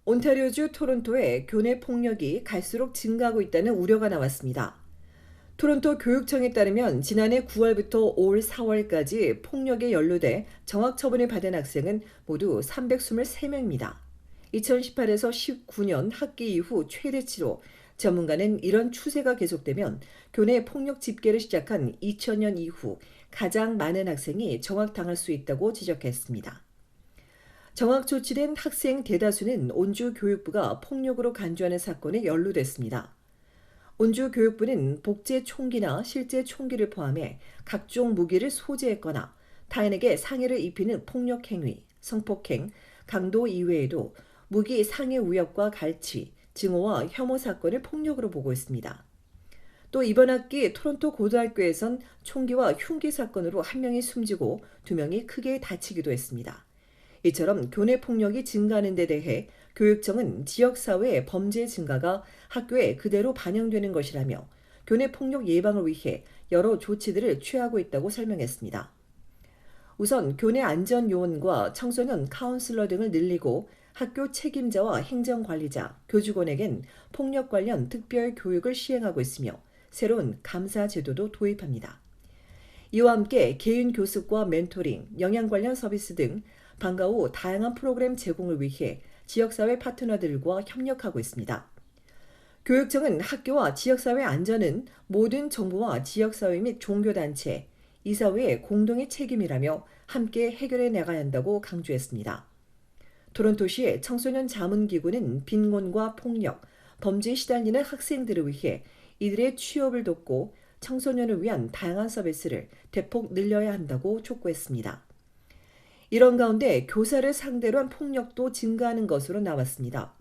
온타리오주 토론토의 교내 폭력이 갈수록 증가하고 있다는 우려가 나왔습니다. 토론토 교육청에 따르면 지난해 9월부터 올 4월까지 폭력에 연루돼 정학 처분을 받은 학생은 모두 323명입니다. 2018에서 19년 학기 이후 최대치로 전문가는 이런 추세가 계속되면 교내 폭력 집계를 시작한 2000년 이후 가장 많은 학생이 정학당할 수 있다고 지적했습니다. 정학 조치된 학생 대다수는 온주 교육부가 폭력으로 간주하는 사건에 연루됐습니다. 온주 교육부는 복제 총기나 실제 총기를 포함해 각종 무기를 소지했거나 타인에게 상해를 입히는 폭력 행위, 성폭행, 강도 이외에도 무기 상해 우역과 갈취, 증오와 혐오 사건을 폭력으로 보고 있습니다. 또 이번 학기 토론토 고등학교에선 총기와 흉기 사건으로 한 명이 숨지고 두 명이 크게 다치기도 했습니다. 이처럼 교내 폭력이 증가하는 데 대해 교육청은 지역사회의 범죄 증가가 학교에 그대로 반영되는 것이라며 교내 폭력 예방을 위해 여러 조치들을 취하고 있다고 설명했습니다. 우선 교내 안전 요원과 청소년 카운슬러 등을 늘리고 학교 책임자와 행정관리자, 교직원에겐 폭력 관련 특별 교육을 시행하고 있으며 새로운 감사 제도도 도입합니다. 이와 함께 개인 교습과 멘토링, 영양 관련 서비스 등 방과 후 다양한 프로그램 제공을 위해 지역사회 파트너들과 협력하고 있습니다. 교육청은 학교와 지역사회 안전은 모든 정부와 지역사회 및 종교단체, 이사회의 공동의 책임이라며 함께 해결해 나가야 한다고 강조했습니다. 토론토시의 청소년 자문기구는 빈곤과 폭력, 범죄에 시달리는 학생들을 위해 이들의 취업을 돕고 청소년을 위한 다양한 서비스를 대폭 늘려야 한다고 촉구했습니다. 이런 가운데 교사를 상대로 한 폭력도 증가하는 것으로 나왔습니다.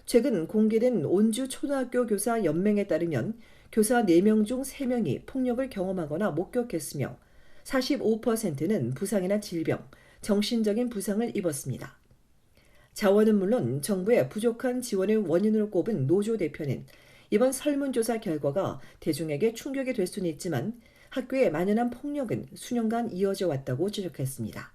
최근 공개된 온주 초등학교 교사 연맹에 따르면 교사 4명 중 3명이 폭력을 경험하거나 목격했으며 45%는 부상이나 질병, 정신적인 부상을 입었습니다. 자원은 물론 정부의 부족한 지원을 원인으로 꼽은 노조 대표는 이번 설문조사 결과가 대중에게 충격이 될 수는 있지만 학교에 만연한 폭력은 수년간 이어져 왔다고 지적했습니다.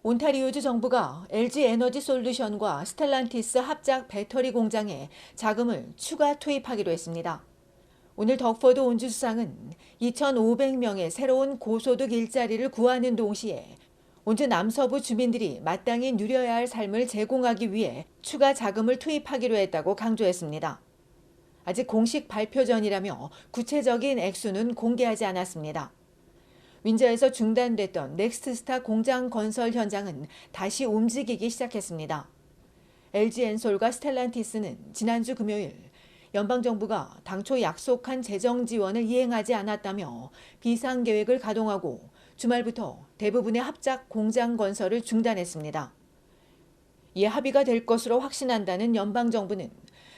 온타리오주 정부가 LG 에너지 솔루션과 스텔란티스 합작 배터리 공장에 자금을 추가 투입하기로 했습니다. 오늘 덕포드 온주수상은 2,500명의 새로운 고소득 일자리를 구하는 동시에 온주 남서부 주민들이 마땅히 누려야 할 삶을 제공하기 위해 추가 자금을 투입하기로 했다고 강조했습니다. 아직 공식 발표 전이라며 구체적인 액수는 공개하지 않았습니다. 윈저에서 중단됐던 넥스트스타 공장 건설 현장은 다시 움직이기 시작했습니다. LG엔솔과 스텔란티스는 지난주 금요일 연방정부가 당초 약속한 재정 지원을 이행하지 않았다며 비상계획을 가동하고 주말부터 대부분의 합작 공장 건설을 중단했습니다. 이에 합의가 될 것으로 확신한다는 연방정부는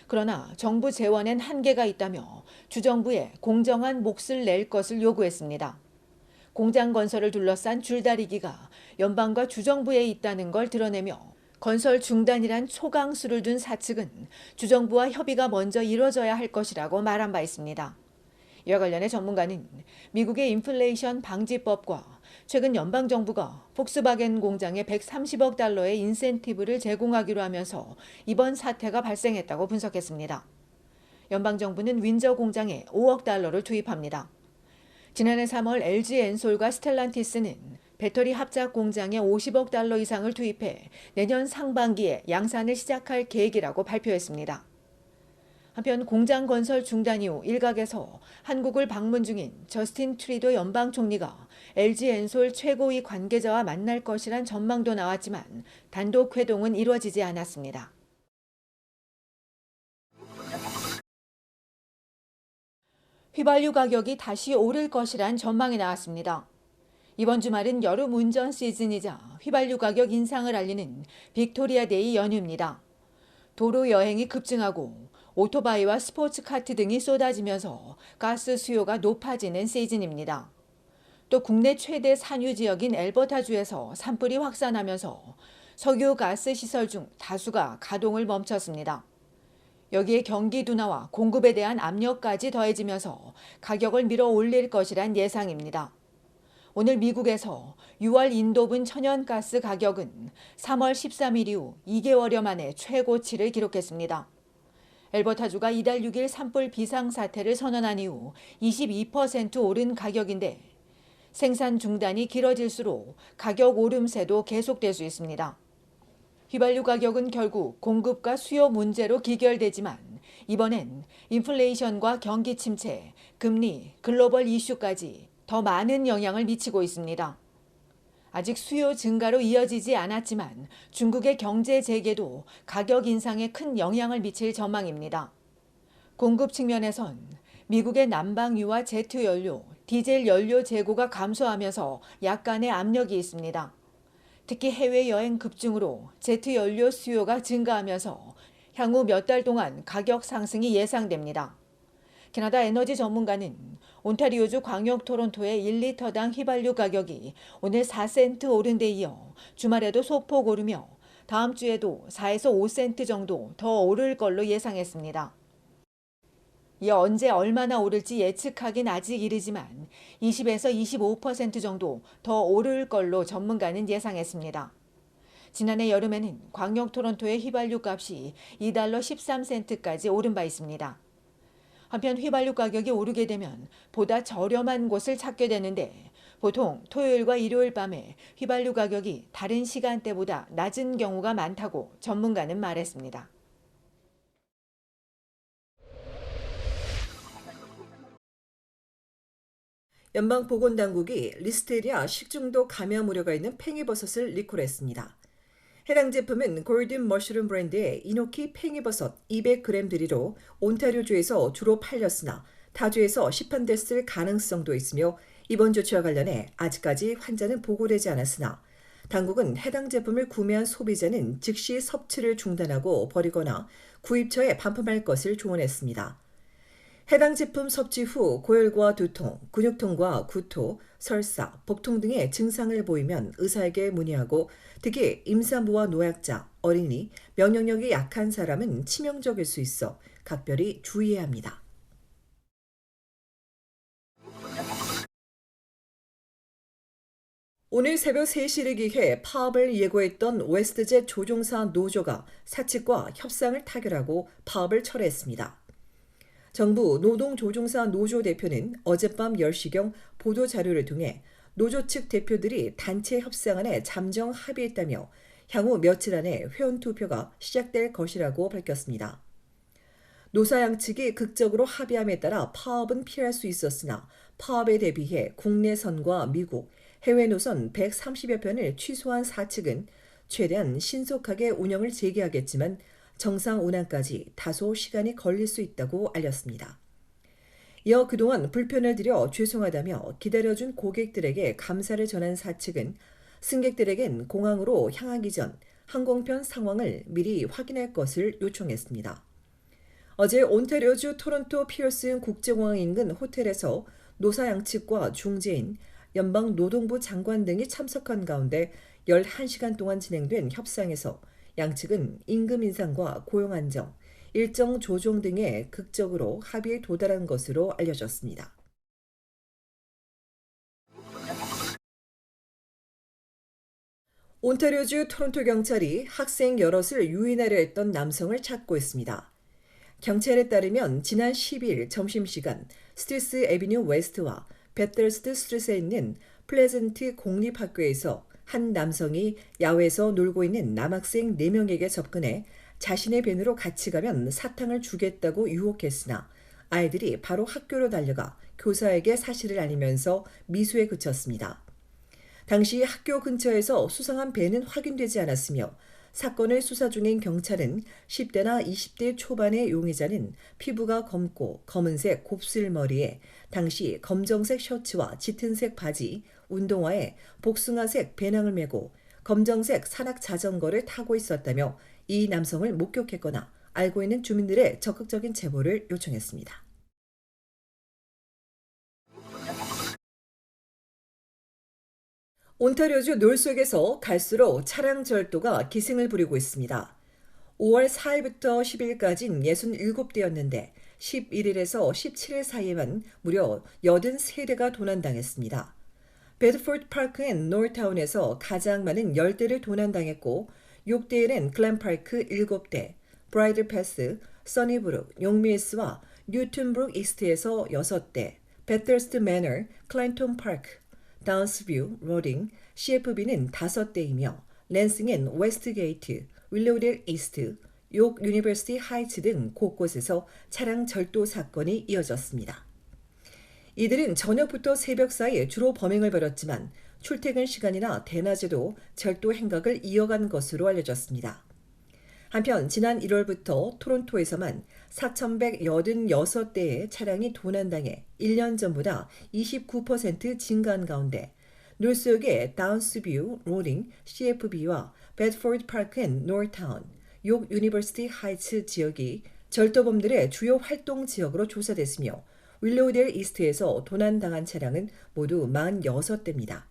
그러나 정부 재원엔 한계가 있다며 주정부에 공정한 몫을 낼 것을 요구했습니다. 공장 건설을 둘러싼 줄다리기가 연방과 주정부에 있다는 걸 드러내며 건설 중단이란 초강수를 둔 사측은 주정부와 협의가 먼저 이뤄져야 할 것이라고 말한 바 있습니다. 이와 관련해 전문가는 미국의 인플레이션 방지법과 최근 연방정부가 폭스바겐 공장에 130억 달러의 인센티브를 제공하기로 하면서 이번 사태가 발생했다고 분석했습니다. 연방정부는 윈저 공장에 5억 달러를 투입합니다. 지난해 3월 LG엔솔과 스텔란티스는 배터리 합작 공장에 50억 달러 이상을 투입해 내년 상반기에 양산을 시작할 계획이라고 발표했습니다. 한편 공장 건설 중단 이후 일각에서 한국을 방문 중인 저스틴 트리도 연방 총리가 LG엔솔 최고위 관계자와 만날 것이란 전망도 나왔지만 단독 회동은 이루어지지 않았습니다. 휘발유 가격이 다시 오를 것이란 전망이 나왔습니다. 이번 주말은 여름 운전 시즌이자 휘발유 가격 인상을 알리는 빅토리아데이 연휴입니다. 도로 여행이 급증하고 오토바이와 스포츠카트 등이 쏟아지면서 가스 수요가 높아지는 시즌입니다. 또 국내 최대 산유 지역인 엘버타주에서 산불이 확산하면서 석유 가스 시설 중 다수가 가동을 멈췄습니다. 여기에 경기 둔화와 공급에 대한 압력까지 더해지면서 가격을 밀어 올릴 것이란 예상입니다. 오늘 미국에서 6월 인도분 천연가스 가격은 3월 13일 이후 2개월여 만에 최고치를 기록했습니다. 엘버타주가 이달 6일 산불 비상사태를 선언한 이후 22% 오른 가격인데 생산 중단이 길어질수록 가격 오름세도 계속될 수 있습니다. 휘발유 가격은 결국 공급과 수요 문제로 기결되지만 이번엔 인플레이션과 경기 침체, 금리, 글로벌 이슈까지 더 많은 영향을 미치고 있습니다. 아직 수요 증가로 이어지지 않았지만 중국의 경제 재개도 가격 인상에 큰 영향을 미칠 전망입니다. 공급 측면에선 미국의 난방유와 제트 연료, 디젤 연료 재고가 감소하면서 약간의 압력이 있습니다. 특히 해외여행 급증으로 제트 연료 수요가 증가하면서 향후 몇 달 동안 가격 상승이 예상됩니다. 캐나다 에너지 전문가는 온타리오주 광역 토론토의 1리터당 휘발유 가격이 오늘 4센트 오른 데 이어 주말에도 소폭 오르며 다음 주에도 4에서 5센트 정도 더 오를 걸로 예상했습니다. 이어 언제 얼마나 오를지 예측하긴 아직 이르지만 20에서 25% 정도 더 오를 걸로 전문가는 예상했습니다. 지난해 여름에는 광역 토론토의 휘발유 값이 2달러 13센트까지 오른 바 있습니다. 한편 휘발유 가격이 오르게 되면 보다 저렴한 곳을 찾게 되는데 보통 토요일과 일요일 밤에 휘발유 가격이 다른 시간대보다 낮은 경우가 많다고 전문가는 말했습니다. 연방보건당국이 리스테리아 식중독 감염 우려가 있는 팽이버섯을 리콜했습니다. 해당 제품은 골든 머쉬룸 브랜드의 이노키 팽이버섯 200g들이로 온타리오주에서 주로 팔렸으나 타주에서 시판됐을 가능성도 있으며 이번 조치와 관련해 아직까지 환자는 보고되지 않았으나 당국은 해당 제품을 구매한 소비자는 즉시 섭취를 중단하고 버리거나 구입처에 반품할 것을 조언했습니다. 해당 제품 섭취 후 고열과 두통, 근육통과 구토, 설사, 복통 등의 증상을 보이면 의사에게 문의하고 특히 임산부와 노약자, 어린이, 면역력이 약한 사람은 치명적일 수 있어 각별히 주의해야 합니다. 오늘 새벽 3시를 기해 파업을 예고했던 웨스트젯 조종사 노조가 사측과 협상을 타결하고 파업을 철회했습니다. 정부 노동조종사 노조 대표는 어젯밤 10시경 보도자료를 통해 노조 측 대표들이 단체 협상안에 잠정 합의했다며 향후 며칠 안에 회원투표가 시작될 것이라고 밝혔습니다. 노사 양측이 극적으로 합의함에 따라 파업은 피할 수 있었으나 파업에 대비해 국내선과 미국, 해외 노선 130여 편을 취소한 사측은 최대한 신속하게 운영을 재개하겠지만 정상 운항까지 다소 시간이 걸릴 수 있다고 알렸습니다. 이어 그동안 불편을 드려 죄송하다며 기다려준 고객들에게 감사를 전한 사측은 승객들에겐 공항으로 향하기 전 항공편 상황을 미리 확인할 것을 요청했습니다. 어제 온타리오주 토론토 피어슨 국제공항 인근 호텔에서 노사 양측과 중재인, 연방노동부 장관 등이 참석한 가운데 11시간 동안 진행된 협상에서 양측은 임금 인상과 고용 안정, 일정 조정 등에 극적으로 합의에 도달한 것으로 알려졌습니다. 온타리오주 토론토 경찰이 학생 여럿을 유인하려 했던 남성을 찾고 있습니다. 경찰에 따르면 지난 10일 점심시간 스트리스 애비뉴 웨스트와 베틀스트 스트리트에 있는 플레전트 공립학교에서 한 남성이 야외에서 놀고 있는 남학생 4명에게 접근해 자신의 밴으로 같이 가면 사탕을 주겠다고 유혹했으나 아이들이 바로 학교로 달려가 교사에게 사실을 알리면서 미수에 그쳤습니다. 당시 학교 근처에서 수상한 밴은 확인되지 않았으며 사건을 수사 중인 경찰은 10대나 20대 초반의 용의자는 피부가 검고 검은색 곱슬머리에 당시 검정색 셔츠와 짙은색 바지, 운동화에 복숭아색 배낭을 메고 검정색 산악 자전거를 타고 있었다며 이 남성을 목격했거나 알고 있는 주민들의 적극적인 제보를 요청했습니다. 온타리오주 놀속에서 갈수록 차량 절도가 기승을 부리고 있습니다. 5월 4일부터 10일까지는 67대였는데 11일에서 17일 사이에만 무려 83대가 도난당했습니다. 베드포드 파크 앤 노르타운에서 가장 많은 10대를 도난당했고 6대에는 글램파크 7대, 브라이들 패스, 써니브룩, 용밀스와 뉴튼브룩 이스트에서 6대, 베터스트 매너, 클랜톤 파크, 다운스뷰, 로딩, CFB는 5대이며 랜싱 앤 웨스트게이트, 윌로우델 이스트, 욕 유니버시티 하이츠 등 곳곳에서 차량 절도 사건이 이어졌습니다. 이들은 저녁부터 새벽 사이에 주로 범행을 벌였지만 출퇴근 시간이나 대낮에도 절도 행각을 이어간 것으로 알려졌습니다. 한편 지난 1월부터 토론토에서만 4,186대의 차량이 도난당해 1년 전보다 29% 증가한 가운데 놀수역의 다운스뷰, 로링, CFB와 베드포드 파크 앤 노르타운, 욕 유니버시티 하이츠 지역이 절도범들의 주요 활동 지역으로 조사됐으며 윌로우델 이스트에서 도난당한 차량은 모두 46대입니다.